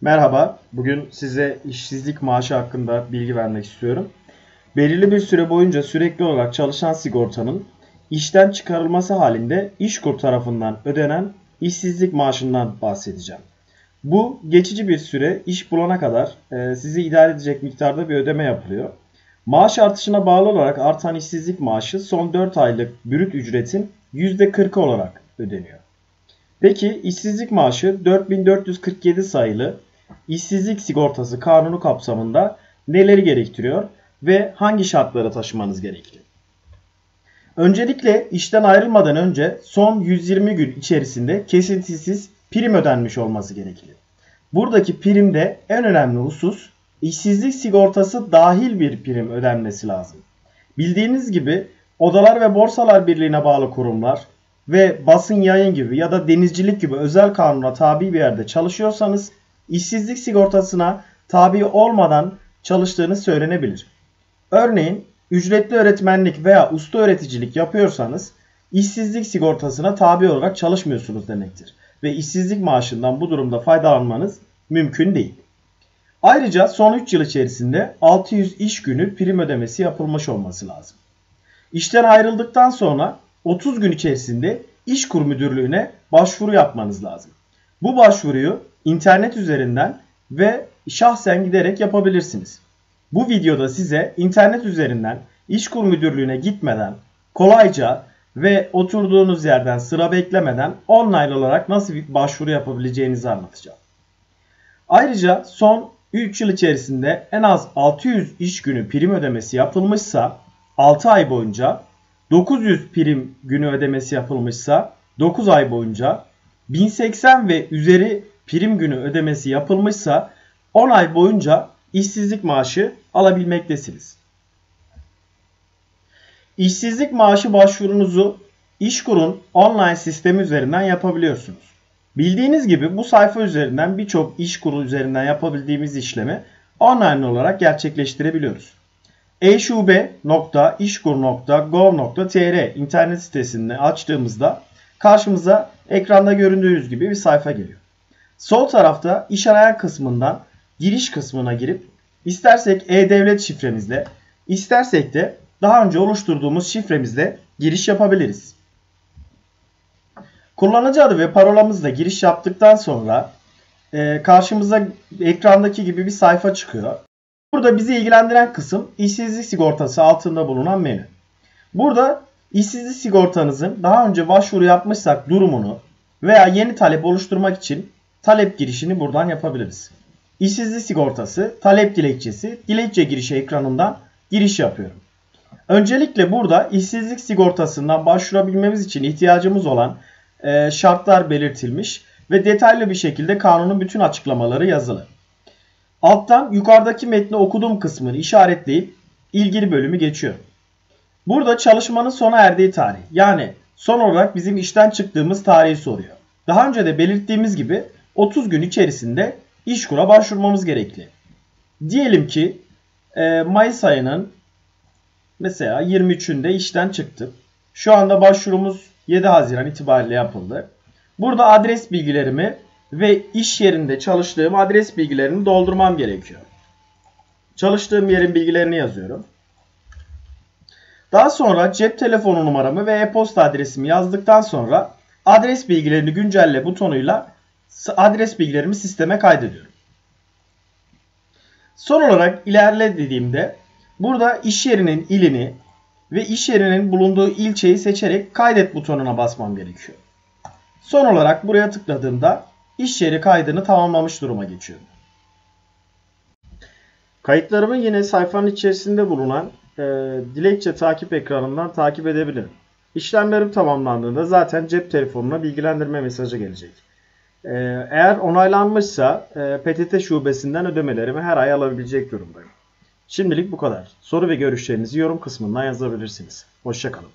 Merhaba, bugün size işsizlik maaşı hakkında bilgi vermek istiyorum. Belirli bir süre boyunca sürekli olarak çalışan sigortanın işten çıkarılması halinde İşkur tarafından ödenen işsizlik maaşından bahsedeceğim. Bu geçici bir süre iş bulana kadar sizi idare edecek miktarda bir ödeme yapılıyor. Maaş artışına bağlı olarak artan işsizlik maaşı son 4 aylık brüt ücretin %40'ı olarak ödeniyor. Peki işsizlik maaşı 4447 sayılı İşsizlik Sigortası Kanunu kapsamında neleri gerektiriyor ve hangi şartları taşımanız gerekli? Öncelikle işten ayrılmadan önce son 120 gün içerisinde kesintisiz prim ödenmiş olması gerekli. Buradaki primde en önemli husus işsizlik sigortası dahil bir prim ödenmesi lazım. Bildiğiniz gibi Odalar ve Borsalar Birliği'ne bağlı kurumlar ve basın yayın gibi ya da denizcilik gibi özel kanuna tabi bir yerde çalışıyorsanız işsizlik sigortasına tabi olmadan çalıştığınız söylenebilir. Örneğin ücretli öğretmenlik veya usta öğreticilik yapıyorsanız işsizlik sigortasına tabi olarak çalışmıyorsunuz demektir. Ve işsizlik maaşından bu durumda faydalanmanız mümkün değil. Ayrıca son 3 yıl içerisinde 600 iş günü prim ödemesi yapılmış olması lazım. İşten ayrıldıktan sonra 30 gün içerisinde İşkur Müdürlüğü'ne başvuru yapmanız lazım. Bu başvuruyu internet üzerinden ve şahsen giderek yapabilirsiniz. Bu videoda size internet üzerinden İşkur Müdürlüğü'ne gitmeden kolayca ve oturduğunuz yerden sıra beklemeden online olarak nasıl bir başvuru yapabileceğinizi anlatacağım. Ayrıca son 3 yıl içerisinde en az 600 iş günü prim ödemesi yapılmışsa 6 ay boyunca, 900 prim günü ödemesi yapılmışsa 9 ay boyunca, 1080 ve üzeri prim günü ödemesi yapılmışsa 10 ay boyunca işsizlik maaşı alabilmektesiniz. İşsizlik maaşı başvurunuzu İşkur'un online sistemi üzerinden yapabiliyorsunuz. Bildiğiniz gibi bu sayfa üzerinden birçok İşkur üzerinden yapabildiğimiz işlemi online olarak gerçekleştirebiliyoruz. eşube.işkur.gov.tr internet sitesini açtığımızda karşımıza ekranda göründüğünüz gibi bir sayfa geliyor. Sol tarafta iş arayan kısmından giriş kısmına girip istersek e-devlet şifremizle, istersek de daha önce oluşturduğumuz şifremizle giriş yapabiliriz. Kullanıcı adı ve parolamızla giriş yaptıktan sonra karşımıza ekrandaki gibi bir sayfa çıkıyor. Burada bizi ilgilendiren kısım işsizlik sigortası altında bulunan menü. Burada işsizlik sigortanızın daha önce başvuru yapmışsak durumunu veya yeni talep oluşturmak için talep girişini buradan yapabiliriz. İşsizlik sigortası, talep dilekçesi, dilekçe girişi ekranından giriş yapıyorum. Öncelikle burada işsizlik sigortasından başvurabilmemiz için ihtiyacımız olan şartlar belirtilmiş ve detaylı bir şekilde kanunun bütün açıklamaları yazılı. Alttan yukarıdaki metni okuduğum kısmını işaretleyip ilgili bölümü geçiyorum. Burada çalışmanın sona erdiği tarih, yani son olarak bizim işten çıktığımız tarihi soruyor. Daha önce de belirttiğimiz gibi 30 gün içerisinde İşkur'a başvurmamız gerekli. Diyelim ki Mayıs ayının mesela 23'ünde işten çıktım. Şu anda başvurumuz 7 Haziran itibariyle yapıldı. Burada adres bilgilerimi ve iş yerinde çalıştığım adres bilgilerini doldurmam gerekiyor. Çalıştığım yerin bilgilerini yazıyorum. Daha sonra cep telefonu numaramı ve e-posta adresimi yazdıktan sonra adres bilgilerini güncelle butonuyla adres bilgilerimi sisteme kaydediyorum. Son olarak ilerle dediğimde burada iş yerinin ilini ve iş yerinin bulunduğu ilçeyi seçerek kaydet butonuna basmam gerekiyor. Son olarak buraya tıkladığımda iş yeri kaydını tamamlamış duruma geçiyorum. Kayıtlarımı yine sayfanın içerisinde bulunan dilekçe takip ekranından takip edebilirim. İşlemlerim tamamlandığında zaten cep telefonuna bilgilendirme mesajı gelecek. Eğer onaylanmışsa PTT şubesinden ödemelerimi her ay alabilecek durumdayım. Şimdilik bu kadar. Soru ve görüşlerinizi yorum kısmından yazabilirsiniz. Hoşça kalın.